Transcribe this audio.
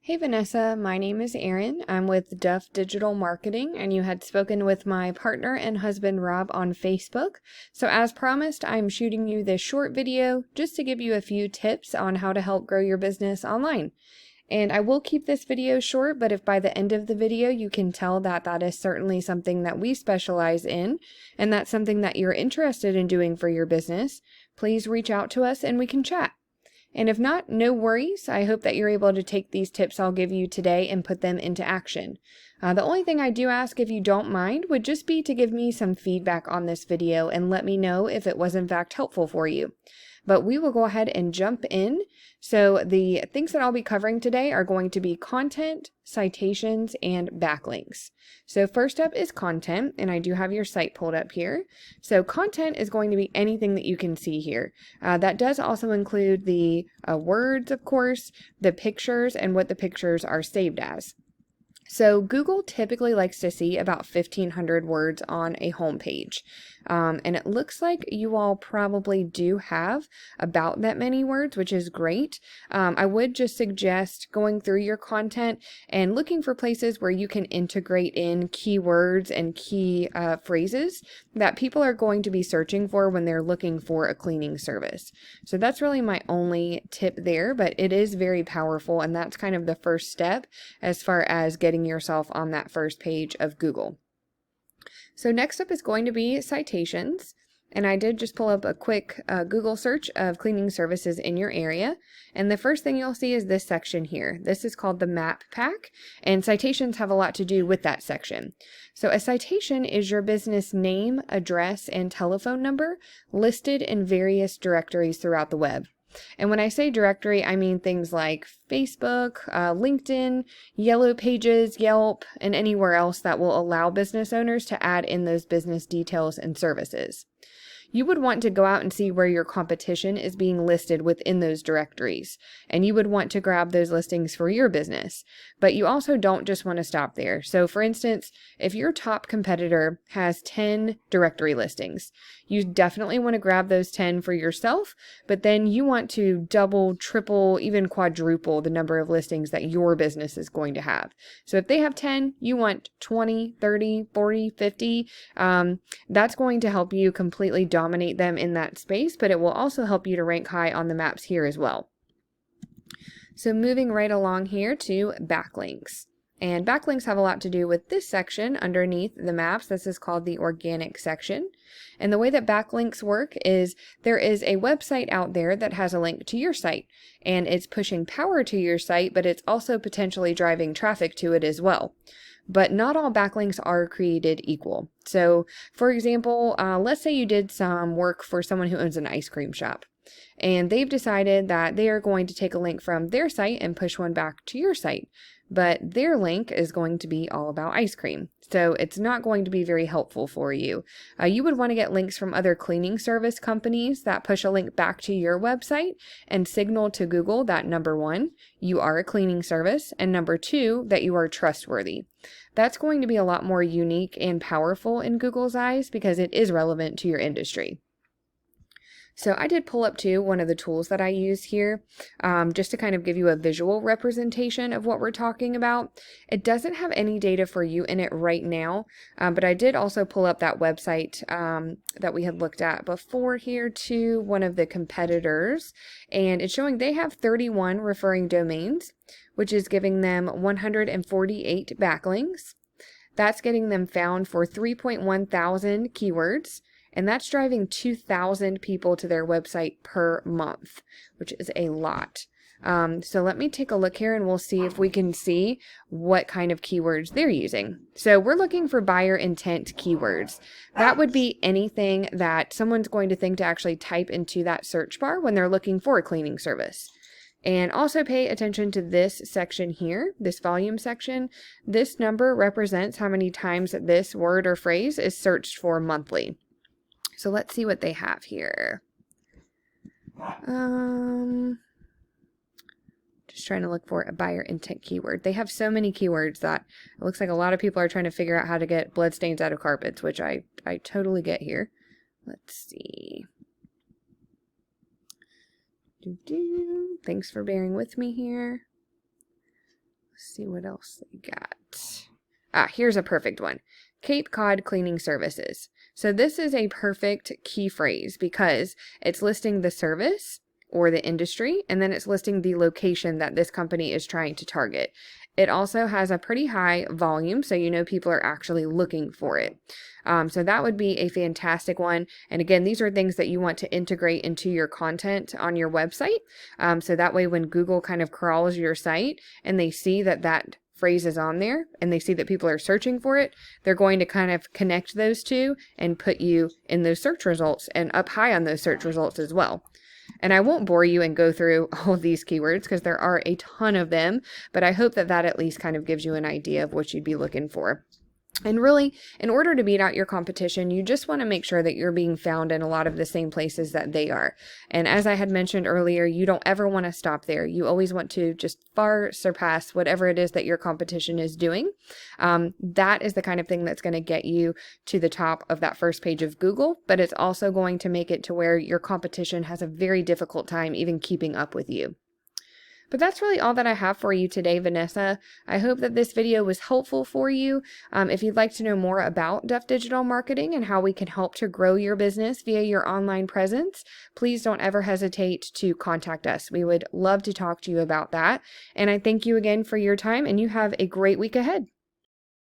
Hey Vanessa, my name is Erin. I'm with Duff Digital Marketing, and you had spoken with my partner and husband Rob on Facebook. So as promised, I'm shooting you this short video just to give you a few tips on how to help grow your business online. And I will keep this video short, but if by the end of the video you can tell that that is certainly something that we specialize in, and that's something that you're interested in doing for your business, please reach out to us and we can chat. And if not, no worries. I hope that you're able to take these tips I'll give you today and put them into action. The only thing I do ask, if you don't mind, would just be to give me some feedback on this video and let me know if it was in fact helpful for you. But we will go ahead and jump in. So the things that I'll be covering today are going to be content, citations, and backlinks. So first up is content, and I do have your site pulled up here. So content is going to be anything that you can see here. That does also include the words, of course, the pictures, and what the pictures are saved as. So Google typically likes to see about 1,500 words on a home page. And it looks like you all probably do have about that many words, which is great. I would just suggest going through your content and looking for places where you can integrate in keywords and key phrases that people are going to be searching for when they're looking for a cleaning service. So that's really my only tip there, but it is very powerful, and that's kind of the first step as far as getting yourself on that first page of Google. So next up is going to be citations. And I did just pull up a quick Google search of cleaning services in your area. And the first thing you'll see is this section here. This is called the map pack, and citations have a lot to do with that section. So a citation is your business name, address, and telephone number listed in various directories throughout the web. And when I say directory, I mean things like Facebook, LinkedIn, Yellow Pages, Yelp, and anywhere else that will allow business owners to add in those business details and services. You would want to go out and see where your competition is being listed within those directories, and you would want to grab those listings for your business. But you also don't just want to stop there. So for instance, if your top competitor has 10 directory listings, you definitely want to grab those 10 for yourself, but then you want to double, triple, even quadruple the number of listings that your business is going to have. So if they have 10, you want 20, 30, 40, 50. That's going to help you completely dominate them in that space, but it will also help you to rank high on the maps here as well. So moving right along here to backlinks. And backlinks have a lot to do with this section underneath the maps. This is called the organic section. And the way that backlinks work is there is a website out there that has a link to your site, and it's pushing power to your site, but it's also potentially driving traffic to it as well. But not all backlinks are created equal. So for example, let's say you did some work for someone who owns an ice cream shop, and they've decided that they are going to take a link from their site and push one back to your site. But their link is going to be all about ice cream. So it's not going to be very helpful for you. You would want to get links from other cleaning service companies that push a link back to your website and signal to Google that number one, you are a cleaning service, and number two, that you are trustworthy. That's going to be a lot more unique and powerful in Google's eyes because it is relevant to your industry. So I did pull up too one of the tools that I use here just to kind of give you a visual representation of what we're talking about. It doesn't have any data for you in it right now, but I did also pull up that website that we had looked at before here to one of the competitors, and it's showing they have 31 referring domains, which is giving them 148 backlinks. That's getting them found for 3.1 thousand keywords. And that's driving 2,000 people to their website per month, which is a lot. So let me take a look here and we'll see if we can see what kind of keywords they're using. So we're looking for buyer intent keywords. That would be anything that someone's going to think to actually type into that search bar when they're looking for a cleaning service. And also pay attention to this section here, this volume section. This number represents how many times this word or phrase is searched for monthly. So let's see what they have here. Just trying to look for a buyer intent keyword. They have so many keywords that it looks like a lot of people are trying to figure out how to get bloodstains out of carpets, which I totally get here. Let's see. Thanks for bearing with me here. Let's see what else they got. Here's a perfect one. Cape Cod Cleaning Services. So this is a perfect key phrase because it's listing the service or the industry, and then it's listing the location that this company is trying to target. It also has a pretty high volume, so you know people are actually looking for it. So that would be a fantastic one. And again, these are things that you want to integrate into your content on your website. So that way when Google kind of crawls your site and they see that that phrase is on there and they see that people are searching for it, they're going to kind of connect those two and put you in those search results and up high on those search results as well. And I won't bore you and go through all of these keywords because there are a ton of them, but I hope that that at least kind of gives you an idea of what you'd be looking for. And really, in order to beat out your competition, you just want to make sure that you're being found in a lot of the same places that they are. And as I had mentioned earlier, you don't ever want to stop there. You always want to just far surpass whatever it is that your competition is doing. That is the kind of thing that's going to get you to the top of that first page of Google, but it's also going to make it to where your competition has a very difficult time even keeping up with you. But that's really all that I have for you today, Vanessa. I hope that this video was helpful for you. If you'd like to know more about Duff Digital Marketing and how we can help to grow your business via your online presence, please don't ever hesitate to contact us. We would love to talk to you about that. And I thank you again for your time, and you have a great week ahead.